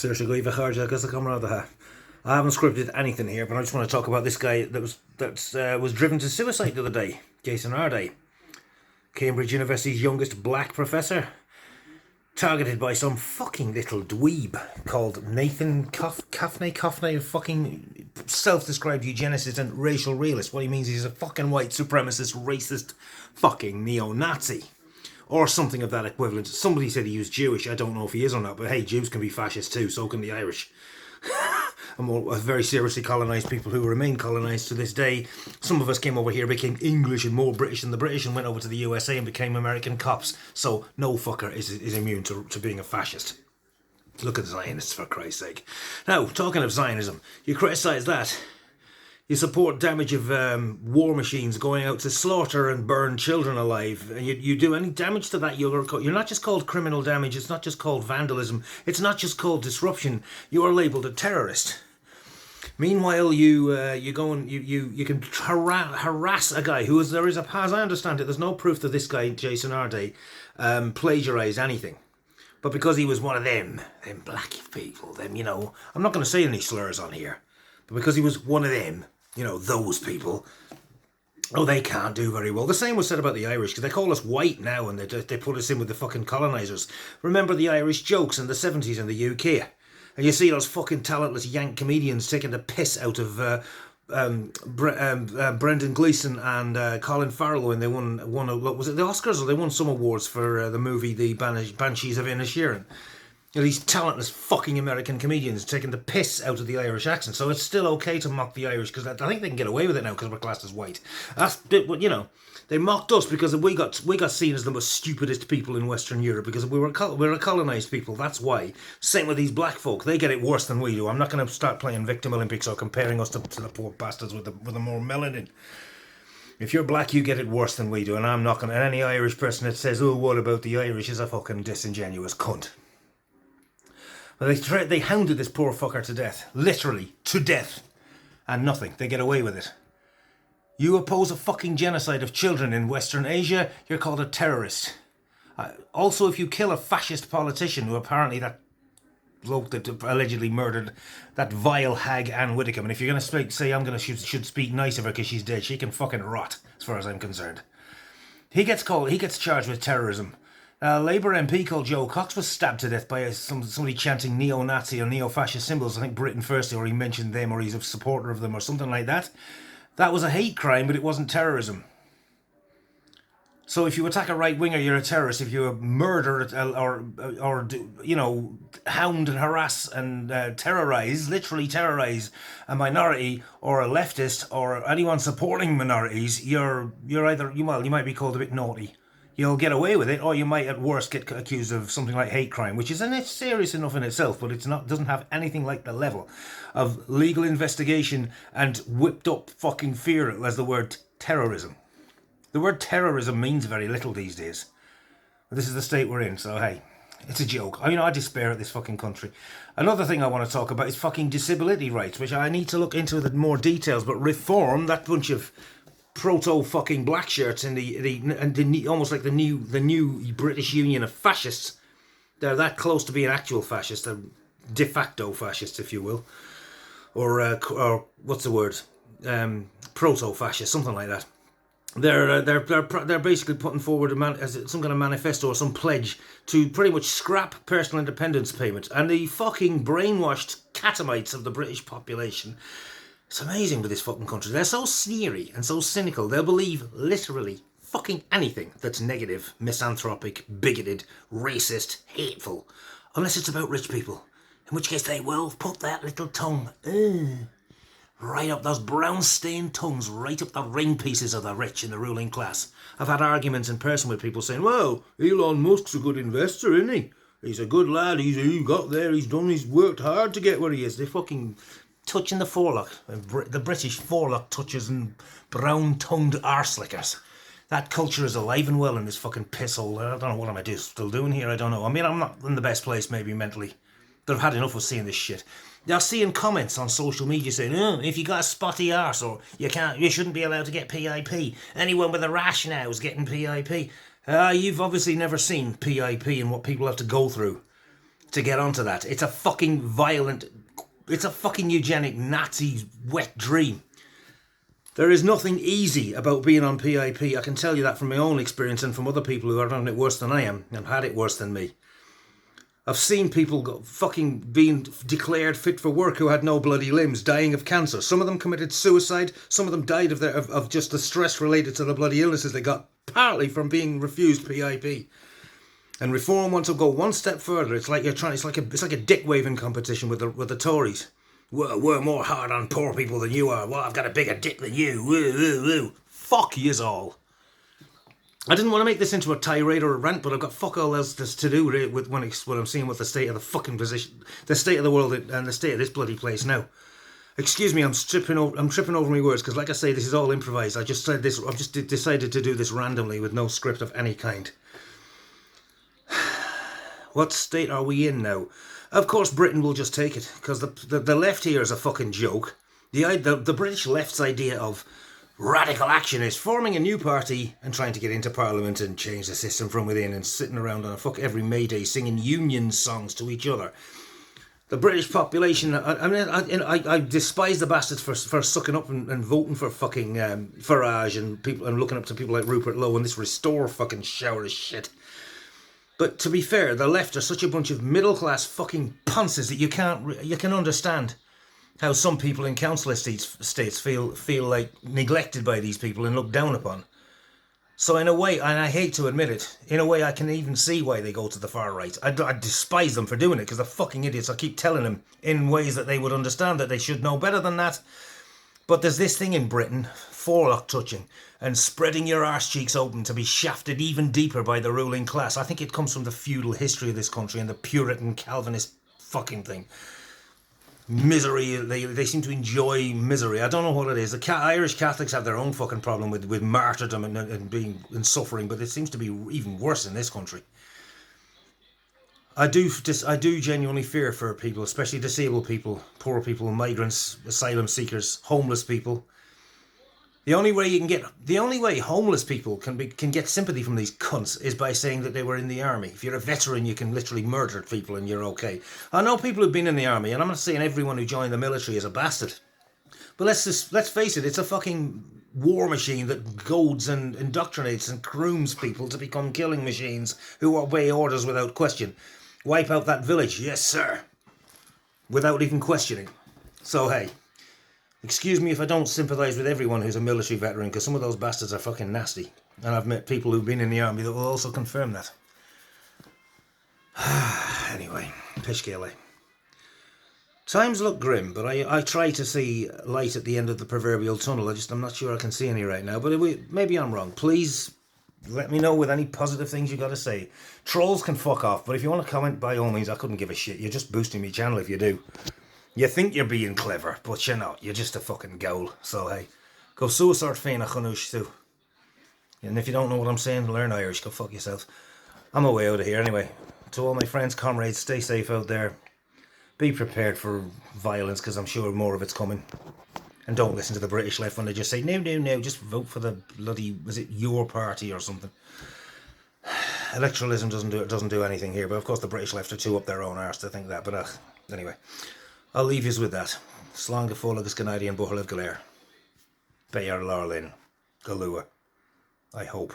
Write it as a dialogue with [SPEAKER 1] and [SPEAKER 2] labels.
[SPEAKER 1] Seriously, go even harder because I come around the hat. I haven't scripted anything here, but I just want to talk about this guy that was driven to suicide the other day, Jason Arday, Cambridge University's youngest black professor, targeted by some fucking little dweeb called Nathan Coffney, a fucking self-described eugenicist and racial realist. What he means is he's a fucking white supremacist, racist, fucking neo-Nazi. Or something of that equivalent. Somebody said he was Jewish. I don't know if he is or not, but hey, Jews can be fascist too, so can the Irish. And very seriously colonised people who remain colonised to this day. Some of us came over here, became English and more British than the British, and went over to the USA and became American cops. So no fucker is immune to being a fascist. Look at the Zionists, for Christ's sake. Now, talking of Zionism, you criticise that. You support damage of war machines going out to slaughter and burn children alive. And you do any damage to that, you're not just called criminal damage, it's not just called vandalism, it's not just called disruption, you are labelled a terrorist. Meanwhile, you go and you can harass a guy who is, as I understand it, there's no proof that this guy, Jason Arday, plagiarised anything. But because he was one of them black people, I'm not going to say any slurs on here, but because he was one of them, those people, they can't do very well. The same was said about the Irish, because they call us white now and they put us in with the fucking colonisers. Remember the Irish jokes in the 70s in the UK? And you see those fucking talentless Yank comedians taking the piss out of Brendan Gleeson and Colin Farrell when they won was it the Oscars, or they won some awards for the movie The Banshees of Inisherin. These talentless fucking American comedians taking the piss out of the Irish accent. So it's still okay to mock the Irish, because I think they can get away with it now because we're classed as white. They mocked us because we got seen as the most stupidest people in Western Europe because we're a colonised people. That's why. Same with these black folk. They get it worse than we do. I'm not going to start playing victim Olympics or comparing us to the poor bastards with the more melanin. If you're black, you get it worse than we do, and I'm not going to. And any Irish person that says, "Oh, what about the Irish?" is a fucking disingenuous cunt. They hounded this poor fucker to death. Literally, to death. And nothing. They get away with it. You oppose a fucking genocide of children in Western Asia, you're called a terrorist. Also, if you kill a fascist politician, who apparently that bloke that allegedly murdered that vile hag Anne Widdecombe, and if you're going to say I'm going to should speak nice of her because she's dead, she can fucking rot, as far as I'm concerned. He gets charged with terrorism. A Labour MP called Joe Cox was stabbed to death by somebody chanting neo-Nazi or neo-fascist symbols. I think Britain First, or he mentioned them, or he's a supporter of them, or something like that. That was a hate crime, but it wasn't terrorism. So if you attack a right-winger, you're a terrorist. If you murder or hound and harass and literally terrorise a minority or a leftist or anyone supporting minorities, you might be called a bit naughty. You'll get away with it, or you might at worst get accused of something like hate crime, which is serious enough in itself, but doesn't have anything like the level of legal investigation and whipped up fucking fear as the word terrorism. The word terrorism means very little these days. This is the state we're in, so hey, it's a joke. I despair at this fucking country. Another thing I want to talk about is fucking disability rights, which I need to look into with more details, but reform that bunch of proto fucking black shirts and the almost like the new British Union of fascists. They're that close to being actual fascists, they're de facto fascists, if you will, or what's the word, proto fascist, something like that. They're basically putting forward some kind of manifesto or some pledge to pretty much scrap personal independence payment, and the fucking brainwashed catamites of the British population. It's amazing with this fucking country. They're so sneery and so cynical. They'll believe literally fucking anything that's negative, misanthropic, bigoted, racist, hateful. Unless it's about rich people. In which case they will put that little tongue right up those brown-stained tongues, right up the ring pieces of the rich in the ruling class. I've had arguments in person with people saying, well, Elon Musk's a good investor, isn't he? He's a good lad. He got there. He's worked hard to get where he is. They fucking touching the forelock, the British forelock touchers and brown-tongued arse-lickers. That culture is alive and well in this fucking pisshole. I don't know what am still doing here, I don't know. I mean, I'm not in the best place maybe mentally. They've had enough of seeing this shit. They're seeing comments on social media saying, if you got a spotty arse, or you shouldn't be allowed to get PIP. Anyone with a rash now is getting PIP. You've obviously never seen PIP and what people have to go through. to get onto that. It's a fucking violent, it's a fucking eugenic Nazi wet dream. There is nothing easy about being on PIP. I can tell you that from my own experience and from other people who are having it worse than I am and had it worse than me. I've seen people fucking being declared fit for work who had no bloody limbs, dying of cancer. Some of them committed suicide. Some of them died of just the stress related to the bloody illnesses they got, partly from being refused PIP. And Reform wants to go one step further. It's like it's like a dick waving competition with the Tories. We're more hard on poor people than you are. Well, I've got a bigger dick than you. Woo, woo, woo. Fuck yous all. I didn't want to make this into a tirade or a rant, but I've got fuck all else to do with when I'm seeing what the state of the fucking position, the state of the world and the state of this bloody place now. Excuse me, I'm tripping over my words because, like I say, this is all improvised. I just said this. I've just decided to do this randomly with no script of any kind. What state are we in now? Of course, Britain will just take it, because the left here is a fucking joke. The British left's idea of radical action is forming a new party and trying to get into Parliament and change the system from within and sitting around on a fuck every May Day singing union songs to each other. The British population, I despise the bastards for sucking up and voting for fucking Farage and looking up to people like Rupert Lowe and this Restore fucking shower of shit. But to be fair, the left are such a bunch of middle-class fucking ponces that you can understand how some people in council states feel like neglected by these people and looked down upon. So in a way, and I hate to admit it, in a way I can even see why they go to the far right. I despise them for doing it because they're fucking idiots. I keep telling them in ways that they would understand that they should know better than that. But there's this thing in Britain, forelock touching, and spreading your arse cheeks open to be shafted even deeper by the ruling class. I think it comes from the feudal history of this country and the Puritan Calvinist fucking thing. Misery, they seem to enjoy misery. I don't know what it is. The Irish Catholics have their own fucking problem with martyrdom and suffering, but it seems to be even worse in this country. I do genuinely fear for people, especially disabled people, poor people, migrants, asylum seekers, homeless people. The only way homeless people can get sympathy from these cunts is by saying that they were in the army. If you're a veteran, you can literally murder people and you're okay. I know people who've been in the army, and I'm not saying everyone who joined the military is a bastard. But let's face it, it's a fucking war machine that goads and indoctrinates and grooms people to become killing machines who obey orders without question. Wipe out that village, yes sir, without even questioning. So hey, excuse me if I don't sympathise with everyone who's a military veteran, because some of those bastards are fucking nasty. And I've met people who've been in the army that will also confirm that. Anyway, Pishgale. Times look grim, but I try to see light at the end of the proverbial tunnel. I'm not sure I can see any right now, but maybe I'm wrong. Please let me know with any positive things you got to say. Trolls can fuck off, but if you want to comment, by all means, I couldn't give a shit. You're just boosting me channel if you do. You think you're being clever, but you're not. You're just a fucking goal. So hey, go suicide féin a chanush too. And if you don't know what I'm saying, learn Irish. Go fuck yourself. I'm away out of here anyway. To all my friends, comrades, stay safe out there. Be prepared for violence, because I'm sure more of it's coming. And don't listen to the British left when they just say, no, just vote for the bloody, was it your party or something? Electoralism doesn't do anything here, but of course the British left are too up their own arse to think that. But anyway, I'll leave you with that. Slán go fólagus Canadian Buhalav Galer. Bayar Larlin. Galua. I hope.